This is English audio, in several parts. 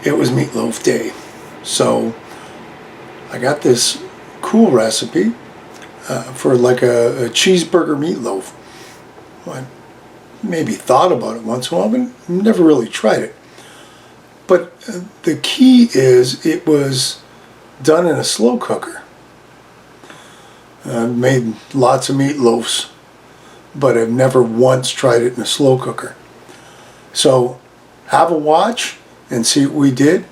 it was Meatloaf Day. So I got this cool recipe for like a cheeseburger meatloaf. I maybe thought about it once in a while, but never really tried it. But the key is it was done in a slow cooker. I've made lots of meatloafs, but I've never once tried it in a slow cooker. So have a watch and see what we did.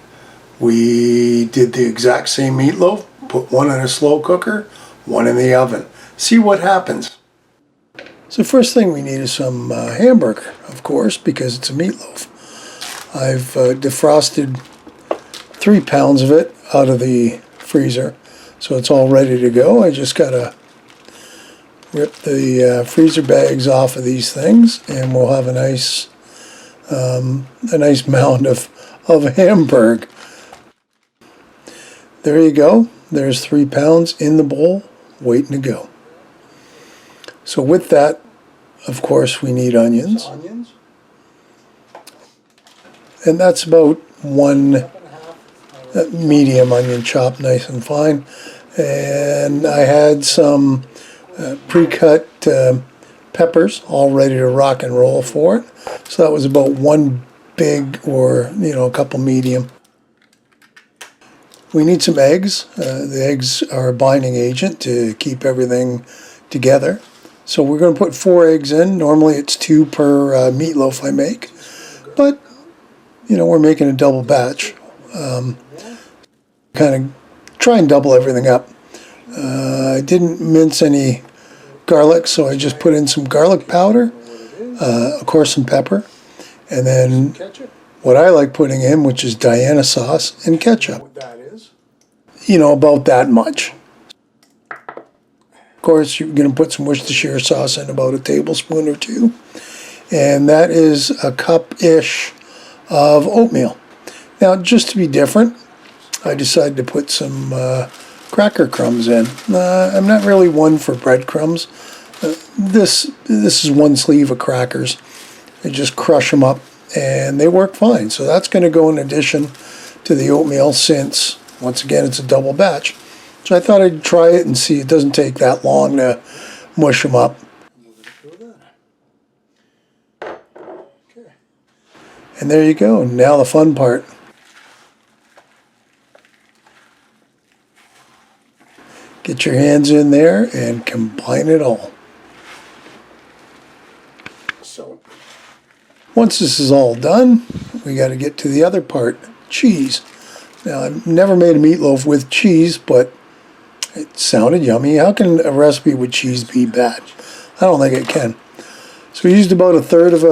We did the exact same meatloaf, put one in a slow cooker, one in the oven. See what happens. So first thing we need is some hamburger, of course, because it's a meatloaf. I've defrosted 3 pounds of it out of the freezer, so it's all ready to go. I just gotta rip the freezer bags off of these things, and we'll have a nice mound of Hamburg. There you go. There's 3 pounds in the bowl, waiting to go. So with that, of course, we need onions. And that's about 1 medium onion chopped nice and fine. And I had some pre-cut peppers all ready to rock and roll for it. So that was about 1 big or, a couple medium. We need some eggs. The eggs are a binding agent to keep everything together. So we're going to put 4 eggs in. Normally it's 2 per meatloaf I make. But, we're making a double batch. Kind of try and double everything up. I didn't mince any garlic, so I just put in some garlic powder, of course some pepper, and then what I like putting in, which is Diana sauce and ketchup. About that much. Of course, you're going to put some Worcestershire sauce in, about a tablespoon or 2, and that is a cup-ish of oatmeal. Now, just to be different, I decided to put some cracker crumbs in. I'm not really one for breadcrumbs. This is 1 sleeve of crackers. I just crush them up, and they work fine. So that's going to go in addition to the oatmeal, since, once again, it's a double batch. So I thought I'd try it and see. It doesn't take that long to mush them up. And there you go. Now the fun part. Get your hands in there and combine it all. So once this is all done, we got to get to the other part, cheese. Now, I've never made a meatloaf with cheese, but it sounded yummy. How can a recipe with cheese be bad? I don't think it can. So we used about 1/3 of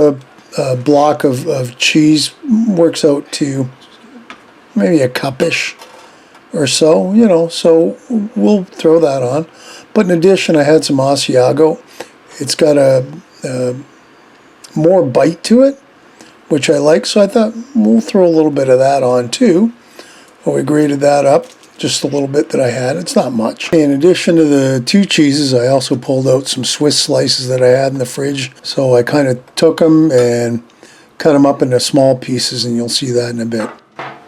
a block of cheese. Works out to maybe a cup-ish or so, so we'll throw that on. But in addition, I had some Asiago. It's got a more bite to it, which I like, so I thought we'll throw a little bit of that on too. Well, we grated that up, just a little bit that I had. It's not much. In addition to the 2 cheeses, I also pulled out some Swiss slices that I had in the fridge. So I kind of took them and cut them up into small pieces, and you'll see that in a bit.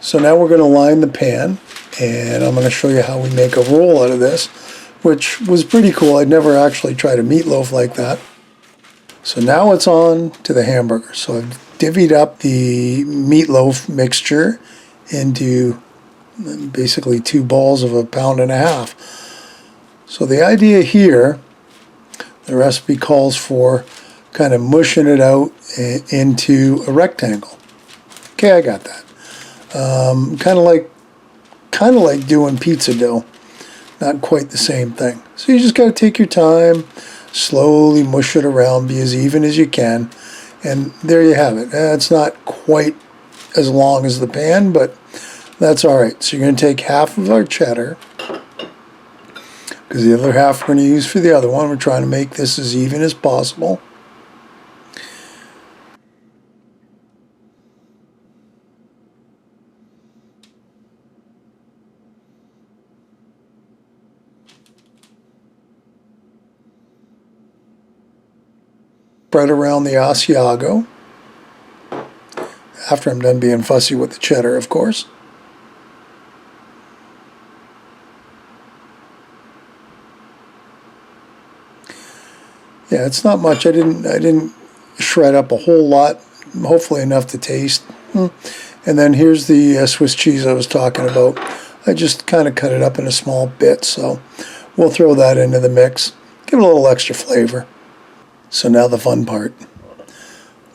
So now we're going to line the pan, and I'm going to show you how we make a roll out of this, which was pretty cool. I'd never actually tried a meatloaf like that. So now it's on to the hamburger. So I've divvied up the meatloaf mixture into basically 2 balls of 1.5 pounds. So the idea here, the recipe calls for kind of mushing it out into a rectangle. Okay, I got that. Kind of like doing pizza dough. Not quite the same thing. So you just got to take your time, slowly mush it around, be as even as you can, and there you have it. It's not quite as long as the pan, but that's all right. So you're going to take half of our cheddar, because the other half we're going to use for the other one. We're trying to make this as even as possible. Spread around the Asiago. after I'm done being fussy with the cheddar, of course. Yeah, it's not much. I didn't shred up a whole lot. Hopefully enough to taste. And then here's the Swiss cheese I was talking about. I just kind of cut it up into small bits, so we'll throw that into the mix. Give it a little extra flavor. So now the fun part.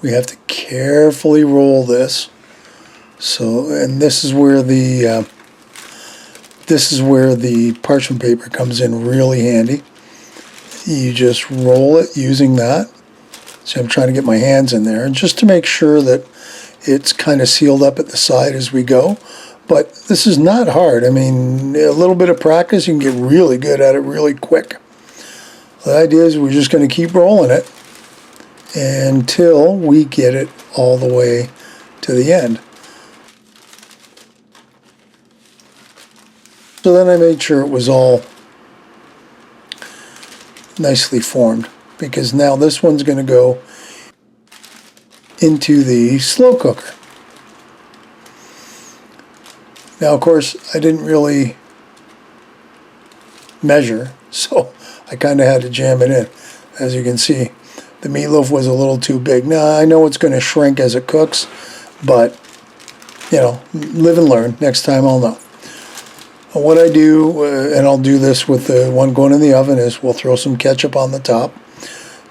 We have to carefully roll this. So, and this is where the parchment paper comes in really handy. You just roll it using that. So I'm trying to get my hands in there, and just to make sure that it's kind of sealed up at the side as we go. But this is not hard. I mean, a little bit of practice, you can get really good at it really quick. The idea is we're just going to keep rolling it until we get it all the way to the end. So then I made sure it was all nicely formed, because now this one's going to go into the slow cooker. Now, of course, I didn't really measure, so I kind of had to jam it in. As you can see, the meatloaf was a little too big. Now, I know it's going to shrink as it cooks, but, you know, live and learn. Next time I'll know. What I do, and I'll do this with the one going in the oven, is we'll throw some ketchup on the top,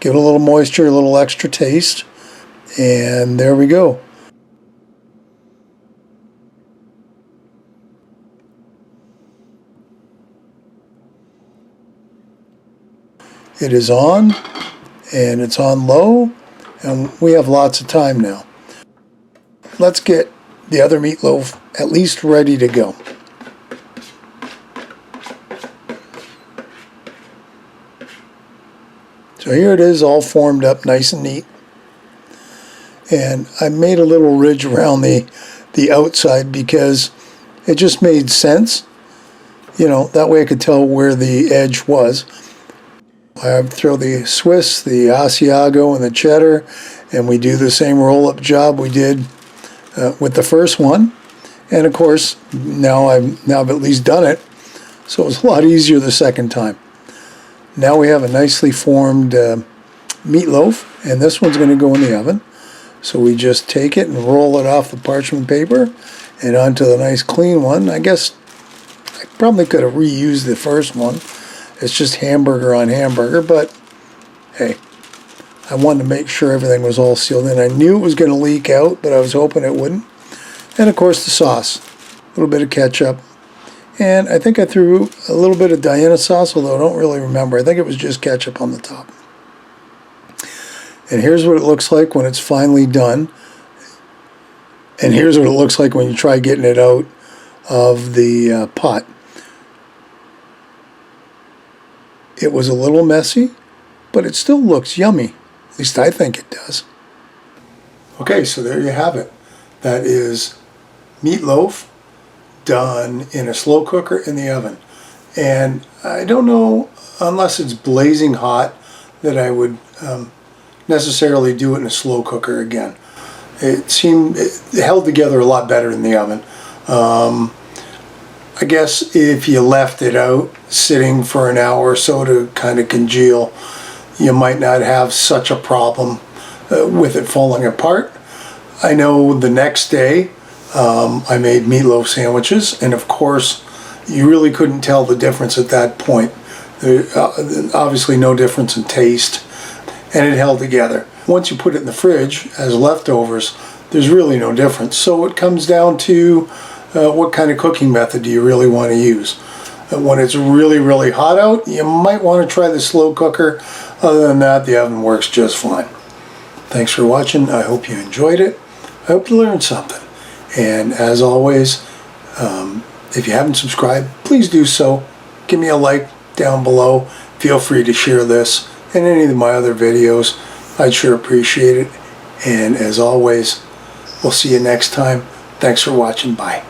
give it a little moisture, a little extra taste, and there we go. It is on, and it's on low, and we have lots of time now. Let's get the other meatloaf at least ready to go. So here it is, all formed up nice and neat. And I made a little ridge around the outside because it just made sense. You know, that way I could tell where the edge was. I throw the Swiss, the Asiago, and the cheddar, and we do the same roll-up job we did with the first one. And of course, now I've at least done it, so it was a lot easier the second time. Now we have a nicely formed meatloaf, and this one's going to go in the oven. So we just take it and roll it off the parchment paper and onto the nice clean one. I guess I probably could have reused the first one. It's just hamburger on hamburger, but hey, I wanted to make sure everything was all sealed in. I knew it was going to leak out, but I was hoping it wouldn't. And of course the sauce, a little bit of ketchup. And I think I threw a little bit of Diana sauce, although I don't really remember. I think it was just ketchup on the top. And here's what it looks like when it's finally done. And here's what it looks like when you try getting it out of the pot. It was a little messy, but it still looks yummy. At least I think it does. Okay, so there you have it. That is meatloaf done in a slow cooker in the oven. And I don't know, unless it's blazing hot, that I would necessarily do it in a slow cooker again. It held together a lot better in the oven. I guess if you left it out sitting for an hour or so to kind of congeal, you might not have such a problem with it falling apart. I know the next day I made meatloaf sandwiches, and of course you really couldn't tell the difference at that point. There obviously no difference in taste, and it held together. Once you put it in the fridge as leftovers, there's really no difference. So it comes down to what kind of cooking method do you really want to use. When it's really, really hot out, you might want to try the slow cooker. Other than that, the oven works just fine. Thanks for watching. I hope you enjoyed it. I hope you learned something. And as always, if you haven't subscribed, please do so. Give me a like down below. Feel free to share this and any of my other videos. I'd sure appreciate it. And as always, we'll see you next time. Thanks for watching. Bye.